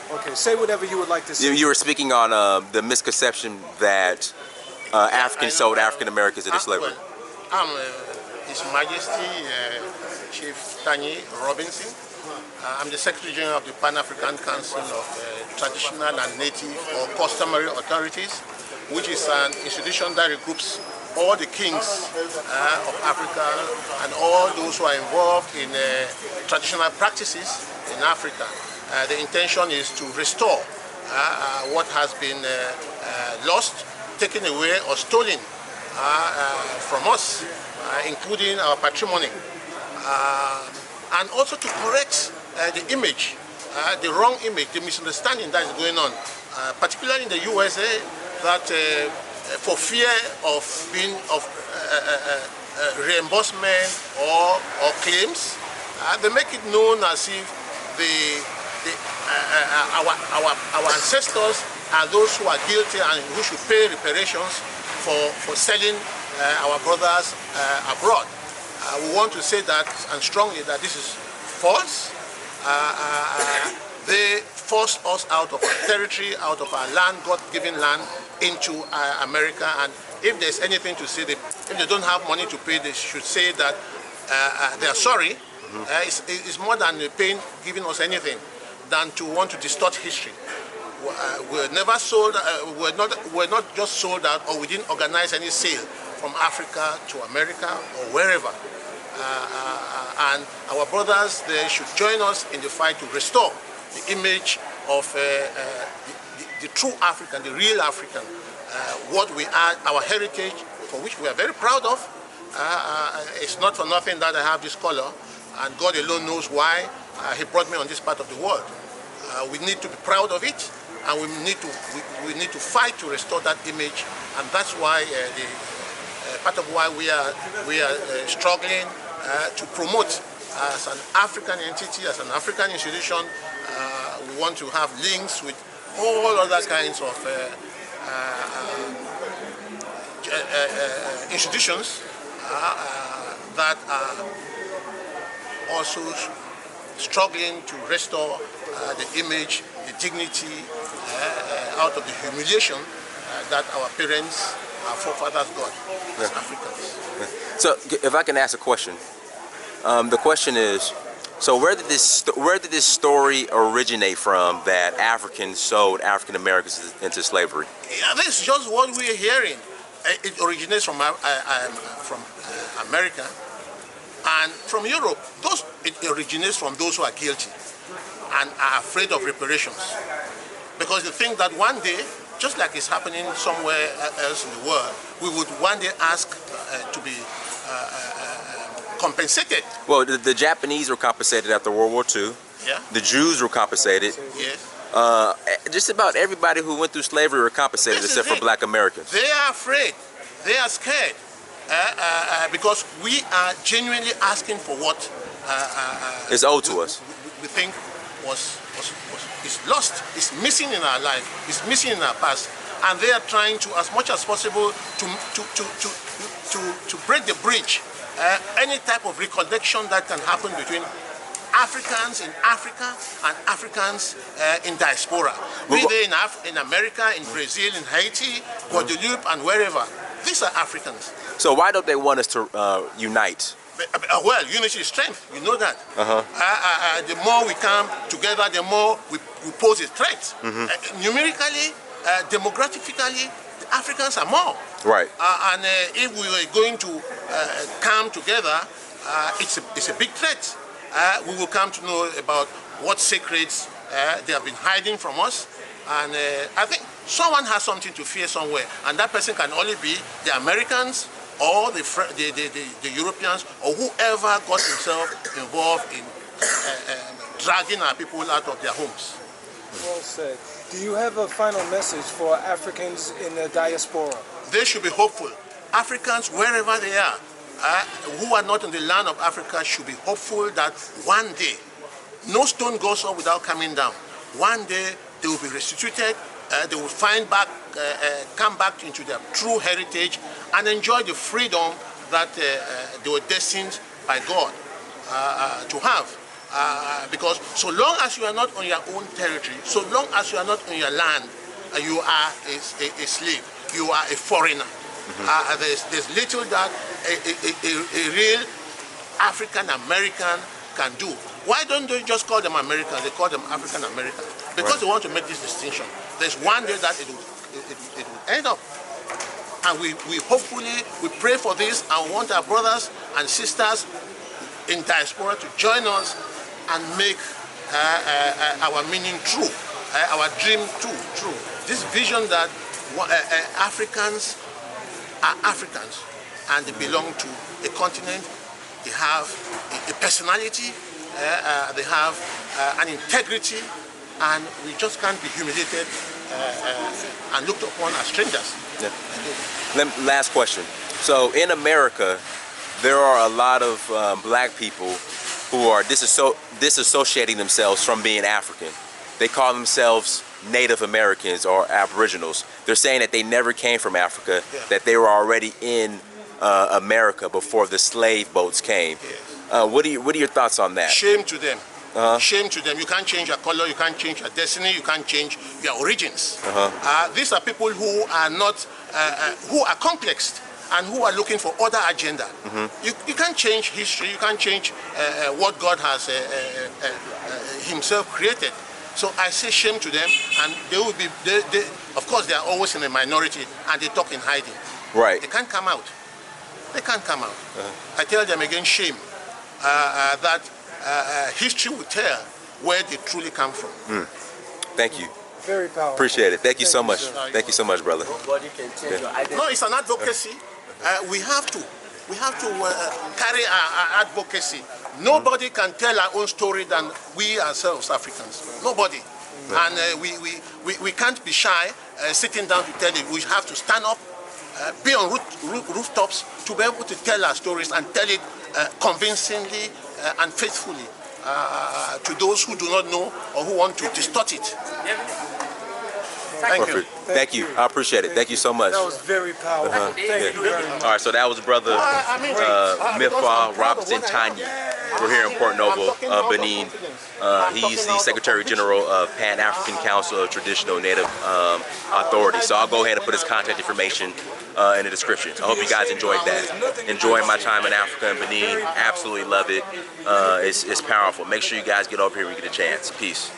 Okay, say whatever you would like to say. You were speaking on the misconception that Africans sold African Americans into slavery. Well, I'm His Majesty Chief Tanyi Robinson. I'm the Secretary General of the Pan-African Council of Traditional and Native or Customary Authorities, which is an institution that regroups all the kings of Africa and all those who are involved in traditional practices in Africa. The intention is to restore what has been lost, taken away or stolen from us, including our patrimony, and also to correct the image, the wrong image, the misunderstanding that is going on, particularly in the USA, that for fear of being reimbursement or claims, they make it known as if our ancestors are those who are guilty and who should pay reparations for selling our brothers abroad. We want to say that, and strongly, that this is false. They forced us out of our territory, out of our land, God-given land, into America. And if there's anything to say, if they don't have money to pay, they should say that they are sorry. It's more than paying, giving us anything, than to want to distort history. We're never sold. We're not just sold out, or we didn't organize any sale from Africa to America or wherever. And our brothers, they should join us in the fight to restore the image of the true African, the real African, what we are, our heritage, for which we are very proud of. It's not for nothing that I have this color, and God alone knows why He brought me on this part of the world. We need to be proud of it, and we need to fight to restore that image, and that's why part of why we are struggling to promote as an African entity, as an African institution. We want to have links with all other kinds of institutions that are also struggling to restore the image, the dignity out of the humiliation that our parents, our forefathers got as Africans. So, if I can ask a question, the question is: so where did this story originate from that Africans sold African Americans into slavery? Yeah, this is just what we're hearing. It originates from America and from Europe. It originates from those who are guilty and are afraid of reparations, because they think that one day, just like it's happening somewhere else in the world, we would one day ask to be compensated. Well, the Japanese were compensated after World War II. Yeah. The Jews were compensated. Yes. Just about everybody who went through slavery were compensated, except for Black Americans. They are afraid. They are scared because we are genuinely asking for what is owed to us. We think is lost, is missing in our life, is missing in our past, and they are trying to, as much as possible, to break the bridge. Any type of reconnection that can happen between Africans in Africa and Africans in diaspora, be they in America, in Brazil, in Haiti, Guadeloupe, and wherever. These are Africans. So why don't they want us to unite? Well, unity is strength. You know that. The more we come together, the more we pose a threat. Numerically, demographically, the Africans are more. Right. And if we were going to come together, it's a big threat. We will come to know about what secrets they have been hiding from us. And I think someone has something to fear somewhere, and that person can only be the Americans or the Europeans, or whoever got himself involved in dragging our people out of their homes. Well said. Do you have a final message for Africans in the diaspora? They should be hopeful. Africans, wherever they are, who are not in the land of Africa, should be hopeful that one day, no stone goes up without coming down. One day they will be restituted. They will come back into their true heritage and enjoy the freedom that they were destined by God to have. because so long as you are not on your own territory, so long as you are not on your land, you are a slave, you are a foreigner. There's little that a real African American can do. Why don't they just call them Americans? They call them African Americans because they want to make this distinction. There's one day that it will end up. And we hopefully, we pray for this and want our brothers and sisters in diaspora to join us and make our meaning true, our dream true. This vision that Africans are Africans and they belong to a continent, they have a personality, they have an integrity, and we just can't be humiliated and looked upon as strangers. Yeah. Last question. So in America, there are a lot of black people who are disassociating themselves from being African. They call themselves Native Americans or Aboriginals. They're saying that they never came from Africa, that they were already in America before the slave boats came. What are your thoughts on that? Shame to them. Shame to them. You can't change your color, you can't change your destiny, you can't change your origins. These are people who are not, who are complexed and who are looking for other agenda. You can't change history, you can't change what God has himself created. So I say shame to them, and they will be, of course they are always in a minority and they talk in hiding. Right. They can't come out. They can't come out. I tell them again, shame, that history will tell where they truly come from. Thank you. Very powerful. Appreciate it. Thank you so much. Thank you so much, brother. Nobody can change your identity. No, it's an advocacy. We have to carry our advocacy. Nobody can tell our own story than we ourselves, Africans. Nobody. And we can't be shy sitting down to tell it. We have to stand up, be on rooftops to be able to tell our stories and tell it convincingly and faithfully to those who do not know or who want to distort it. Thank you. Thank you. I appreciate it. Thank you so much. That was very powerful. Thank you very much. All right, so that was brother Mfaw Robinson Tanyi. We're here in Port Novo, Benin. He's the Secretary General of Pan-African Council of Traditional Native Authorities. So I'll go ahead and put his contact information in the description. I hope you guys enjoyed that. Enjoying my time in Africa and Benin. Absolutely love it. It's powerful. Make sure you guys get over here when you get a chance. Peace.